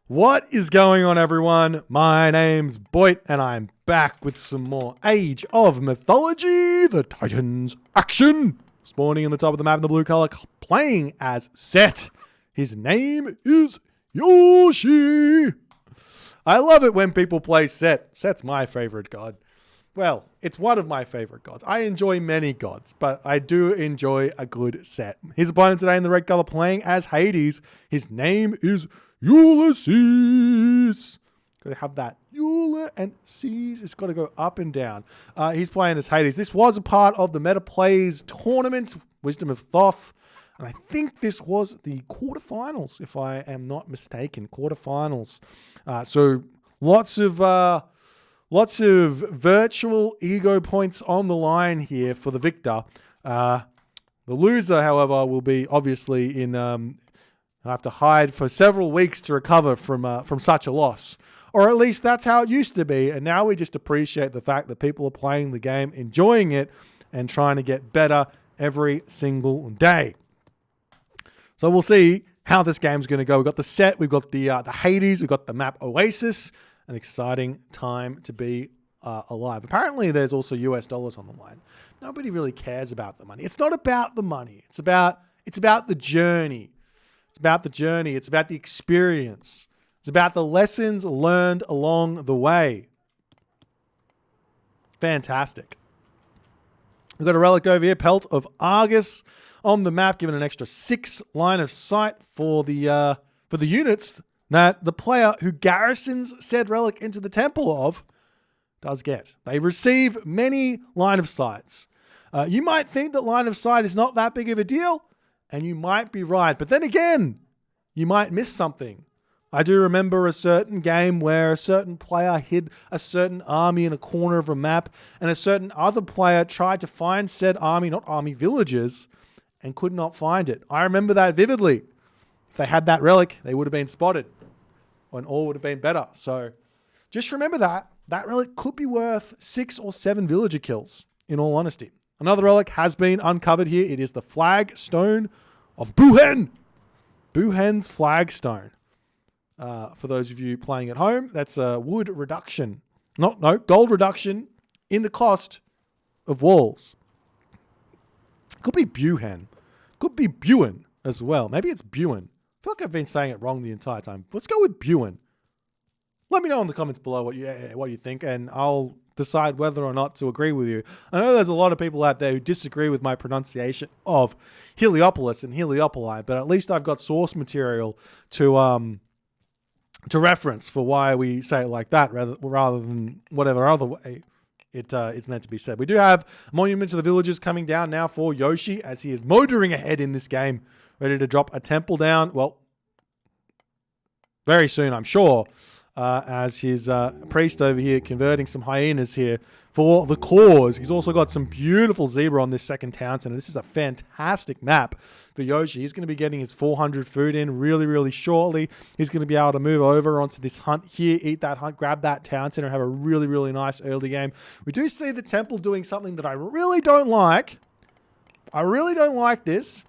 What is going on, everyone? My name's Boit, and I'm back with some more Age of Mythology, the Titans action. Spawning in the top of the map in the blue color, playing as Set. His name is Yoshii. I love it when people play Set. Set's my favorite god. Well, it's one of my favorite gods. I enjoy many gods, but I do enjoy a good Set. His opponent today in the red color playing as Hades. His name is Ulysses. Got to have that Eula and C's. It's got to go up and down. He's playing as Hades. This was a part of the Meta Plays tournament, Wisdom of Thoth. And I think this was the quarterfinals, if I am not mistaken. Quarterfinals. So lots of virtual ego points on the line here for the victor. The loser, however, will be obviously in... have to hide for several weeks to recover from such a loss. Or at least that's how it used to be. And now we just appreciate the fact that people are playing the game, enjoying it, and trying to get better every single day. So we'll see how this game's going to go. We've got the Set, we've got the Hades, we've got the map Oasis. An exciting time to be alive. Apparently there's also US dollars on the line. Nobody really cares about the money. It's not about the money. It's about the journey. It's about the journey. It's about the experience. It's about the lessons learned along the way. Fantastic. We've got a relic over here, Pelt of Argus on the map, given an extra 6 line of sight for the units that the player who garrisons said relic into the temple of does get. They receive many line of sights. You might think that line of sight is not that big of a deal, and you might be right. But then again, you might miss something. I do remember a certain game where a certain player hid a certain army in a corner of a map, and a certain other player tried to find said army, not army, villages, and could not find it. I remember that vividly. If they had that relic, they would have been spotted, and all would have been better. So just remember that. That relic could be worth 6 or 7 villager kills, in all honesty. Another relic has been uncovered here. It is the Flagstone of Buhen. Buhen's Flagstone. For those of you playing at home, that's a wood reduction. Gold reduction in the cost of walls. Could be Buhen. Could be Buhen as well. Maybe it's Buhen. I feel like I've been saying it wrong the entire time. Let's go with Buhen. Let me know in the comments below what you think, and I'll decide whether or not to agree with you. I know there's a lot of people out there who disagree with my pronunciation of Heliopolis and Heliopoli, but at least I've got source material to reference for why we say it like that rather than whatever other way it's meant to be said. We do have a monument to the villagers coming down now for Yoshii as he is motoring ahead in this game, ready to drop a temple down. Well, very soon, I'm sure. As his priest over here converting some hyenas here for the cause. He's also got some beautiful zebra on this second town center. This is a fantastic map for Yoshii. He's going to be getting his 400 food in really, really shortly. He's going to be able to move over onto this hunt here, eat that hunt, grab that town center, and have a really, really nice early game. We do see the temple doing something that I really don't like. I really don't like this.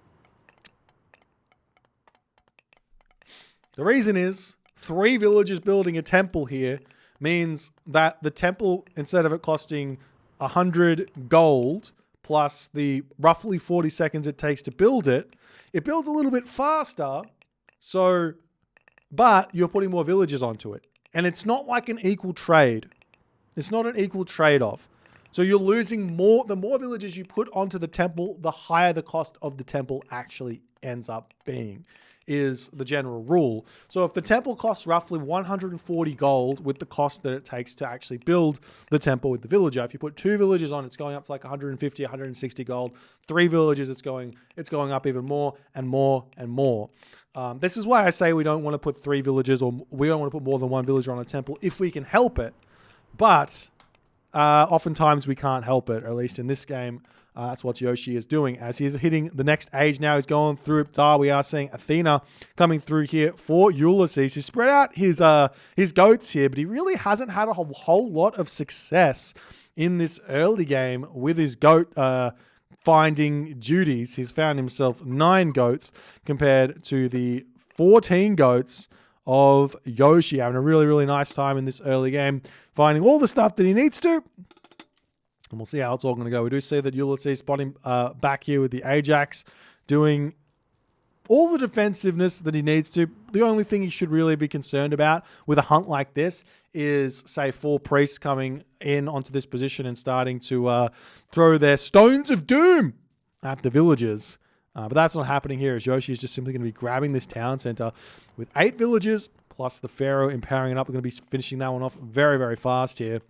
The reason is 3 villagers building a temple here means that the temple, instead of it costing 100 gold plus the roughly 40 seconds it takes to build it, it builds a little bit faster. So, but you're putting more villagers onto it. And it's not like an equal trade. It's not an equal trade-off. So you're losing more. The more villagers you put onto the temple, the higher the cost of the temple actually ends up being, is the general rule. So if the temple costs roughly 140 gold with the cost that it takes to actually build the temple with the villager, if you put 2 villagers on, it's going up to like 150, 160 gold. 3 villagers, it's going up even more and more and more. This is why I say we don't want to put 3 villagers, or we don't want to put more than 1 villager on a temple if we can help it. But oftentimes we can't help it, or at least in this game. That's what Yoshii is doing. As he's hitting the next age now, he's going through Ptah. We are seeing Athena coming through here for Ulysses. He's spread out his goats here, but he really hasn't had a whole lot of success in this early game with his goat finding duties. He's found himself 9 goats compared to the 14 goats of Yoshii having a really, really nice time in this early game, finding all the stuff that he needs to. And we'll see how it's all going to go. We do see that Ulysses spotting back here with the Ajax, doing all the defensiveness that he needs to. The only thing he should really be concerned about with a hunt like this is, say, 4 priests coming in onto this position and starting to throw their stones of doom at the villagers. But that's not happening here, as Yoshii is just simply going to be grabbing this town center with 8 villagers, plus the Pharaoh empowering it up. We're going to be finishing that one off very, very fast here.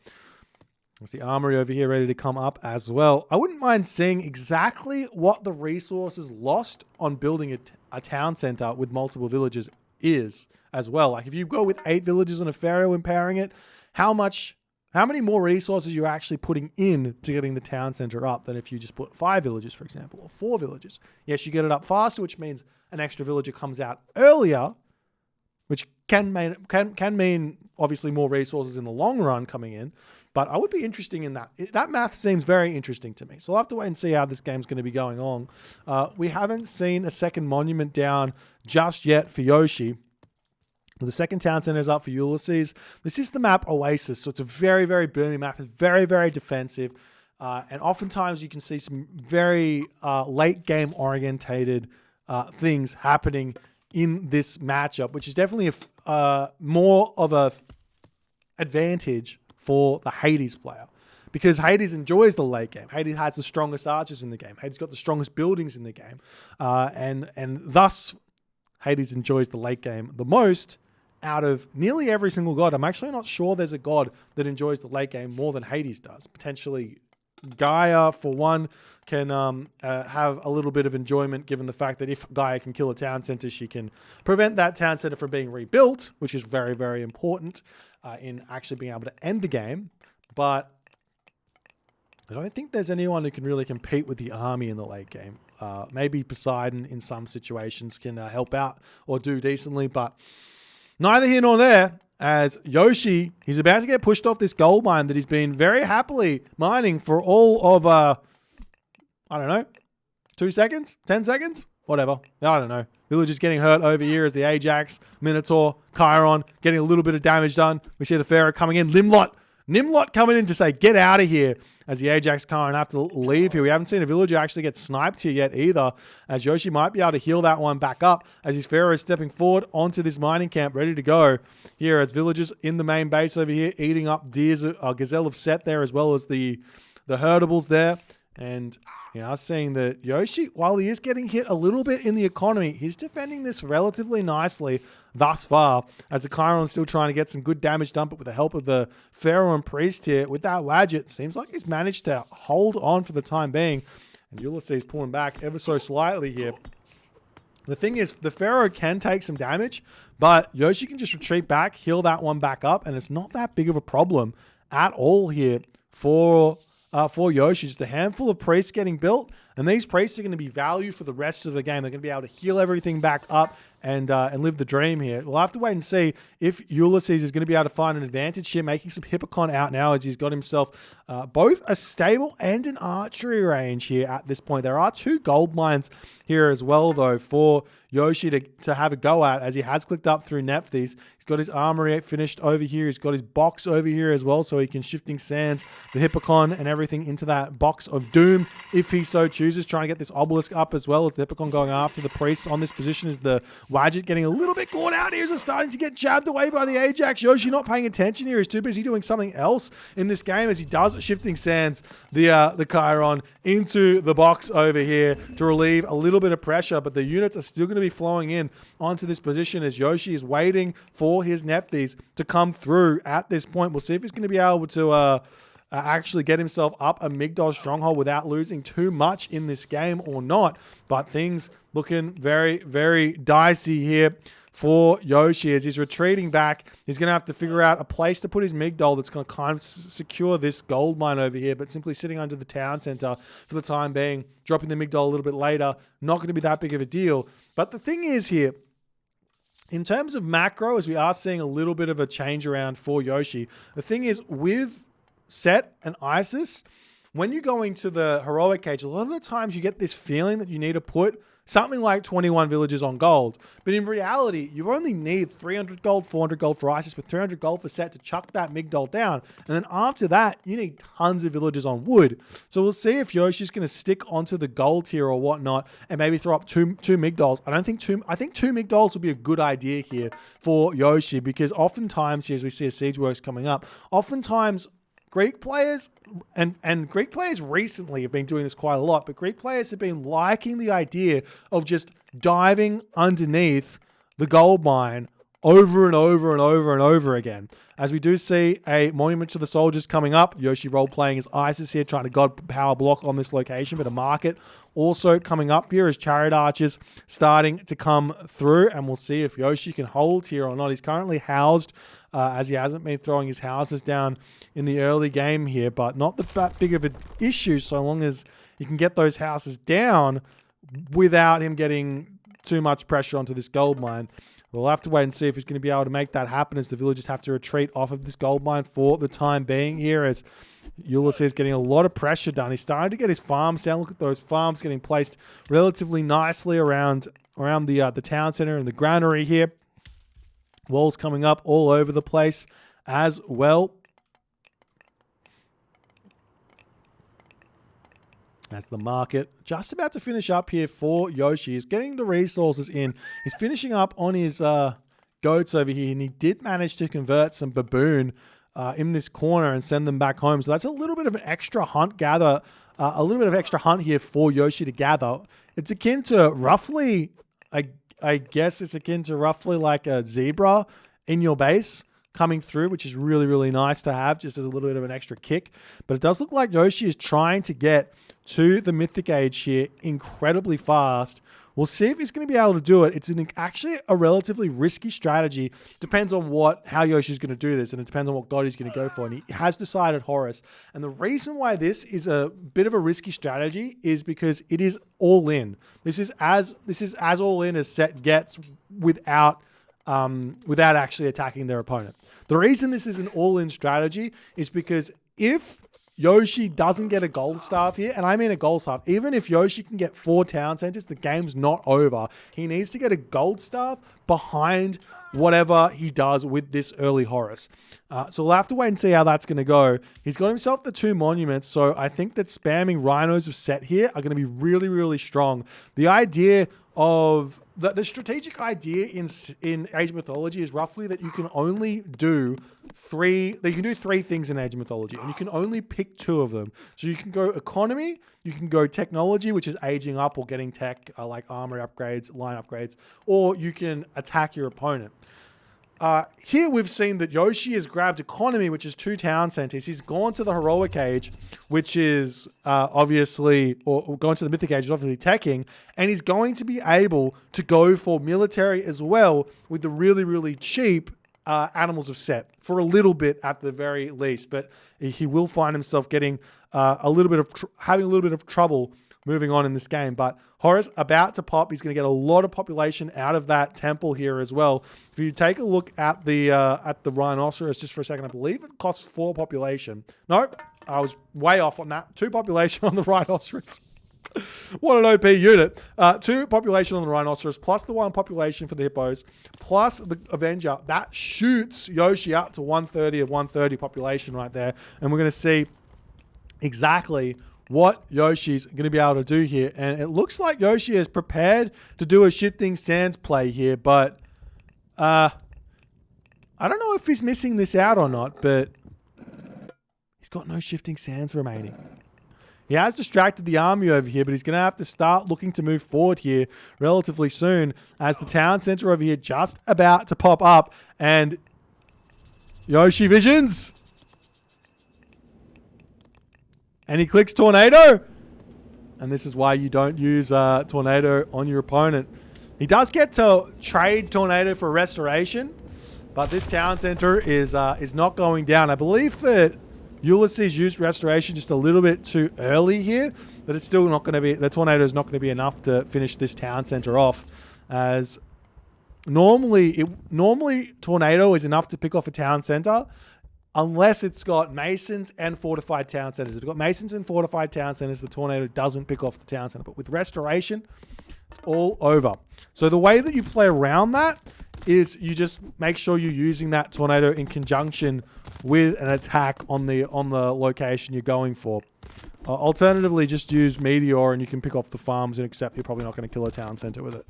There's the armory over here ready to come up as well. I wouldn't mind seeing exactly what the resources lost on building a town center with multiple villages is as well. Like if you go with 8 villages and a Pharaoh empowering it, how many more resources you're actually putting in to getting the town center up than if you just put 5 villages, for example, or 4 villages. Yes, you get it up faster, which means an extra villager comes out earlier, which can mean obviously more resources in the long run coming in. But I would be interested in that. That math seems very interesting to me. So I'll have to wait and see how this game's going to be going on. We haven't seen a second monument down just yet for Yoshii. The second town center is up for Ulysses. This is the map Oasis. So it's a very, very boomy map. It's very, very defensive. And oftentimes you can see some very late game orientated things happening in this matchup, which is definitely more of a advantage for the Hades player, because Hades enjoys the late game. Hades has the strongest archers in the game. Hades got the strongest buildings in the game, and thus Hades enjoys the late game the most out of nearly every single god. I'm actually not sure there's a god that enjoys the late game more than Hades does. Potentially Gaia, for one, can have a little bit of enjoyment, given the fact that if Gaia can kill a town center, she can prevent that town center from being rebuilt, which is very, very important in actually being able to end the game. But I don't think there's anyone who can really compete with the army in the late game. Maybe Poseidon in some situations can help out or do decently, but neither here nor there. As Yoshii, he's about to get pushed off this gold mine that he's been very happily mining for all of, I don't know, 2 seconds? 10 seconds? Whatever. I don't know. Villagers getting hurt over here as the Ajax, Minotaur, Chiron getting a little bit of damage done. We see the Pharaoh coming in. Nimlot coming in to say, get out of here, as the Ajax Chiron have to leave here. We haven't seen a villager actually get sniped here yet either, as Yoshii might be able to heal that one back up as his Pharaoh is stepping forward onto this mining camp, ready to go. Here as villagers in the main base over here, eating up deers, Gazelle of Set there, as well as the herdables there. And you know, seeing that Yoshii, while he is getting hit a little bit in the economy, he's defending this relatively nicely thus far, as the Chiron's still trying to get some good damage done, but with the help of the Pharaoh and Priest here, with that Wadjet, seems like he's managed to hold on for the time being. And Ulysses pulling back ever so slightly here. The thing is, the Pharaoh can take some damage, but Yoshii can just retreat back, heal that one back up, and it's not that big of a problem at all here for Yoshii. Just a handful of priests getting built, and these priests are going to be value for the rest of the game. They're going to be able to heal everything back up and live the dream here. We'll have to wait and see if Ulysses is going to be able to find an advantage here, making some Hippocon out now as he's got himself both a stable and an archery range here at this point. There are 2 gold mines here as well, though, for Yoshii to have a go at, as he has clicked up through Nephthys. He's got his armory finished over here. He's got his box over here as well, so he can shifting sands the Hippocon and everything into that box of doom if he so chooses, trying to get this obelisk up as well as the Hippocon going after the priests on this position. Is the Wadjet getting a little bit caught out here as it's starting to get jabbed away by the Ajax. Yoshii not paying attention here. He's too busy doing something else in this game as he does shifting sands the Chiron into the box over here to relieve a little bit of pressure, but the units are still going to be flowing in onto this position as Yoshii is waiting for his Nephthys to come through at this point. We'll see if he's going to be able to actually get himself up a Migdol stronghold without losing too much in this game or not. But things looking very, very dicey here for Yoshii as he's retreating back. He's going to have to figure out a place to put his Migdol that's going to kind of secure this gold mine over here, but simply sitting under the town center for the time being, dropping the Migdol a little bit later, not going to be that big of a deal. But the thing is here, in terms of macro, as we are seeing a little bit of a change around for Yoshii, the thing is with Set and Isis, when you go into the heroic cage, a lot of the times you get this feeling that you need to put something like 21 villages on gold. But in reality, you only need 300 gold, 400 gold for ISIS with 300 gold for set to chuck that Migdol down. And then after that, you need tons of villages on wood. So we'll see if Yoshi's going to stick onto the gold tier or whatnot and maybe throw up two Migdols. I think two Migdols would be a good idea here for Yoshii, because oftentimes here, as we see a Siege Works coming up, oftentimes Greek players, and Greek players recently have been doing this quite a lot, but Greek players have been liking the idea of just diving underneath the gold mine over and over and over and over again. As we do see a monument to the soldiers coming up, Yoshii role-playing as ISIS here, trying to god power block on this location, but a market also coming up here as chariot archers starting to come through, and we'll see if Yoshii can hold here or not. He's currently housed, as he hasn't been throwing his houses down in the early game here, but not that big of an issue so long as he can get those houses down without him getting too much pressure onto this gold mine. We'll have to wait and see if he's going to be able to make that happen, as the villagers have to retreat off of this gold mine for the time being here, as Ulysses is getting a lot of pressure done. He's starting to get his farms down. Look at those farms getting placed relatively nicely around the town center and the granary here. Walls coming up all over the place as well. That's the market just about to finish up here for Yoshii. He's getting the resources in. He's finishing up on his goats over here, and he did manage to convert some baboon in this corner and send them back home. So that's a little bit of an extra hunt gather, a little bit of extra hunt here for Yoshii to gather. It's akin to roughly, I guess it's akin to roughly like a zebra in your base coming through, which is really, really nice to have just as a little bit of an extra kick. But it does look like Yoshii is trying to get to the Mythic Age here incredibly fast. We'll see if he's going to be able to do it. It's actually a relatively risky strategy. Depends on how Yoshii's going to do this, and it depends on what god he's going to go for. And he has decided Horus. And the reason why this is a bit of a risky strategy is because it is all in. This is as all in as set gets without actually attacking their opponent. The reason this is an all-in strategy is because if Yoshii doesn't get a gold staff here, and I mean a gold staff, even if Yoshii can get 4 town centers, the game's not over. He needs to get a gold staff behind whatever he does with this early Horus. So we'll have to wait and see how that's going to go. He's got himself the 2 monuments, so I think that spamming rhinos of set here are going to be really, really strong. The idea of the strategic idea in Age of Mythology is roughly that you can only do 3 things in Age of Mythology, and you can only pick 2 of them. So you can go economy, you can go technology, which is aging up or getting tech like armor upgrades, line upgrades, or you can attack your opponent. Here we've seen that Yoshii has grabbed economy, which is 2 town centers. He's gone to the heroic age, which is obviously, or gone to the mythic age, which is obviously teching, and he's going to be able to go for military as well with the really, really cheap animals of set for a little bit at the very least. But he will find himself getting having a little bit of trouble moving on in this game. But Horus about to pop. He's going to get a lot of population out of that temple here as well. If you take a look at the rhinoceros just for a second, I believe it costs 4 population. Nope, I was way off on that. 2 population on the rhinoceros. What an OP unit. 2 population on the rhinoceros, plus the 1 population for the hippos, plus the Avenger. That shoots Yoshii up to 130 of 130 population right there. And we're going to see exactly what Yoshii's going to be able to do here. And it looks like Yoshii is prepared to do a shifting sands play here, but I don't know if he's missing this out or not, but he's got no shifting sands remaining. He has distracted the army over here, but he's going to have to start looking to move forward here relatively soon, as the town center over here just about to pop up. And Yoshii visions. And he clicks Tornado. And this is why you don't use Tornado on your opponent. He does get to trade Tornado for Restoration, but this town center is not going down. I believe that Ulysses used Restoration just a little bit too early here, but it's still not going to be, the Tornado is not going to be enough to finish this town center off, as normally Tornado is enough to pick off a town center. unless it's got masons and fortified town centers. If it's got masons and fortified town centers, the tornado doesn't pick off the town center. But with restoration, it's all over. So the way that you play around that is you just make sure you're using that tornado in conjunction with an attack on the location you're going for. Alternatively, just use Meteor and you can pick off the farms and accept you're probably not going to kill a town center with it.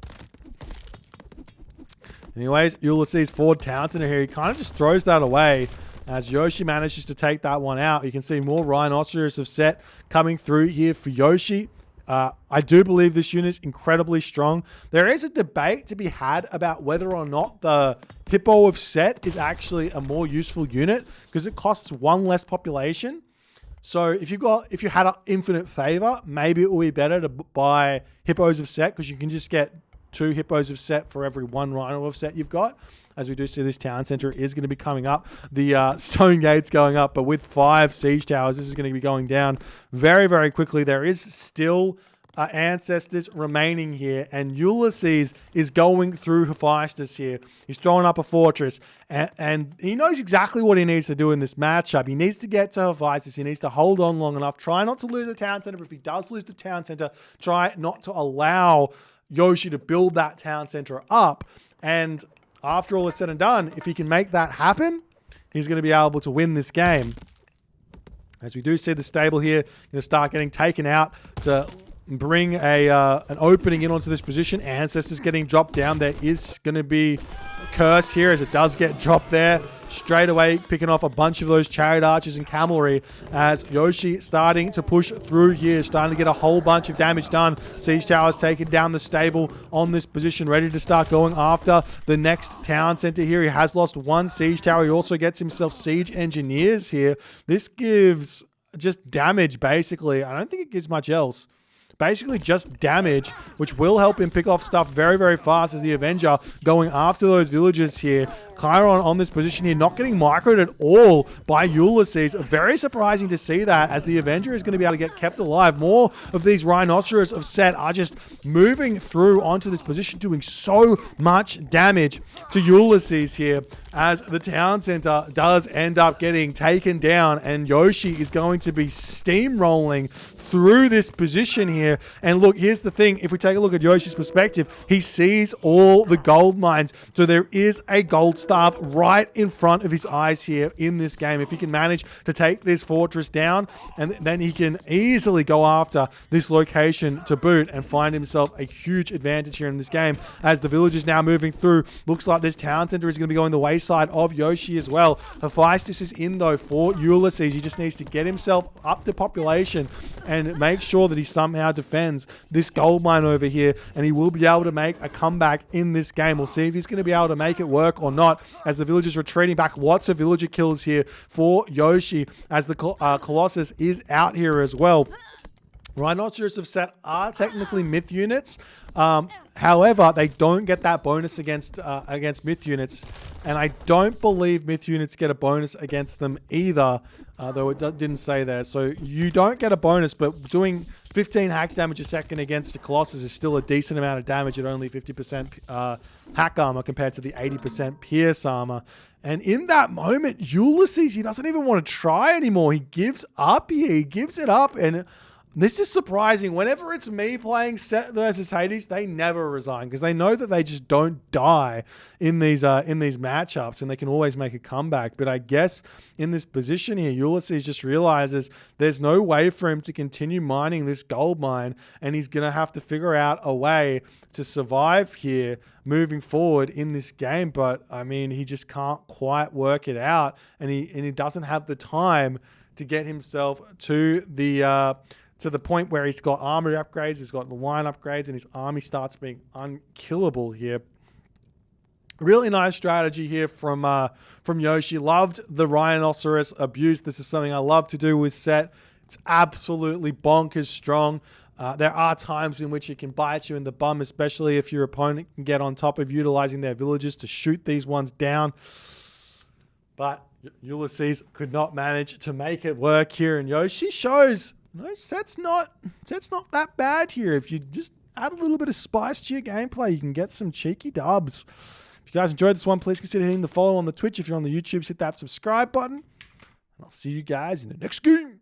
Anyways, Ulysses forward town center here. He kind of just throws that away as Yoshii manages to take that one out. You can see more Rhinoceros of set coming through here for Yoshii. I do believe this unit is incredibly strong. There is a debate to be had about whether or not the Hippo of set is actually a more useful unit because it costs one less population. So if you had an infinite favor, maybe it would be better to buy Hippos of set because you can just get 2 Hippos of set for every 1 Rhino of set you've got. As we do see, this town center is going to be coming up. The stone gate's going up, but with 5 siege towers, this is going to be going down very, very quickly. There is still ancestors remaining here, and Ulysses is going through Hephaestus here. He's throwing up a fortress, and he knows exactly what he needs to do in this matchup. He needs to get to Hephaestus. He needs to hold on long enough. Try not to lose the town center, but if he does lose the town center, try not to allow Yoshii to build that town center up. And after all is said and done, if he can make that happen, he's going to be able to win this game. As we do see the stable here, going to start getting taken out to bring an opening in onto this position. Ancestors getting dropped down. There is going to be a curse here as it does get dropped there. Straight away picking off a bunch of those chariot archers and cavalry as Yoshii starting to push through here, starting to get a whole bunch of damage done. Siege towers taking down the stable on this position, ready to start going after the next town center here. He has lost 1 siege tower. He also gets himself siege engineers here. This gives just damage, basically. I don't think it gives much else. Basically just damage, which will help him pick off stuff very, very fast as the Avenger going after those villagers here. Chiron on this position here, not getting microed at all by Ulysses. Very surprising to see that as the Avenger is going to be able to get kept alive. More of these Rhinoceros of set are just moving through onto this position, doing so much damage to Ulysses here as the town center does end up getting taken down, and Yoshii is going to be steamrolling through this position here. And look, here's the thing. If we take a look at Yoshii's perspective, he sees all the gold mines. So there is a gold staff right in front of his eyes here in this game. If he can manage to take this fortress down, and then he can easily go after this location to boot and find himself a huge advantage here in this game. As the village is now moving through, looks like this town center is going to be going the wayside of Yoshii as well. Hephaestus is in though for Ulysses. He just needs to get himself up to population and make sure that he somehow defends this gold mine over here, and he will be able to make a comeback in this game. We'll see if he's going to be able to make it work or not as the villagers retreating back. Lots of villager kills here for Yoshii as the Colossus is out here as well. Rhinoceros of set are technically myth units. However, they don't get that bonus against myth units, and I don't believe myth units get a bonus against them either, though it didn't say there. So you don't get a bonus, but doing 15 hack damage a second against the Colossus is still a decent amount of damage at only 50% hack armor compared to the 80% pierce armor. And in that moment, Ulysses, he doesn't even want to try anymore. He gives up here. He gives it up, and this is surprising. Whenever it's me playing Set versus Hades, they never resign because they know that they just don't die in these matchups, and they can always make a comeback. But I guess in this position here, Ulysses just realizes there's no way for him to continue mining this gold mine, and he's going to have to figure out a way to survive here moving forward in this game. But I mean, he just can't quite work it out, and he doesn't have the time to get himself to the point where he's got armor upgrades, he's got the line upgrades, and his army starts being unkillable here. Really nice strategy here from Yoshii. Loved the Rhinoceros abuse. This is something I love to do with set. It's absolutely bonkers strong. There are times in which it can bite you in the bum, especially if your opponent can get on top of utilizing their villages to shoot these ones down. But Ulysses could not manage to make it work here, and Yoshii shows no, set's not that bad here. If you just add a little bit of spice to your gameplay, you can get some cheeky dubs. If you guys enjoyed this one, please consider hitting the follow on the Twitch. If you're on the YouTube, hit that subscribe button. And I'll see you guys in the next game.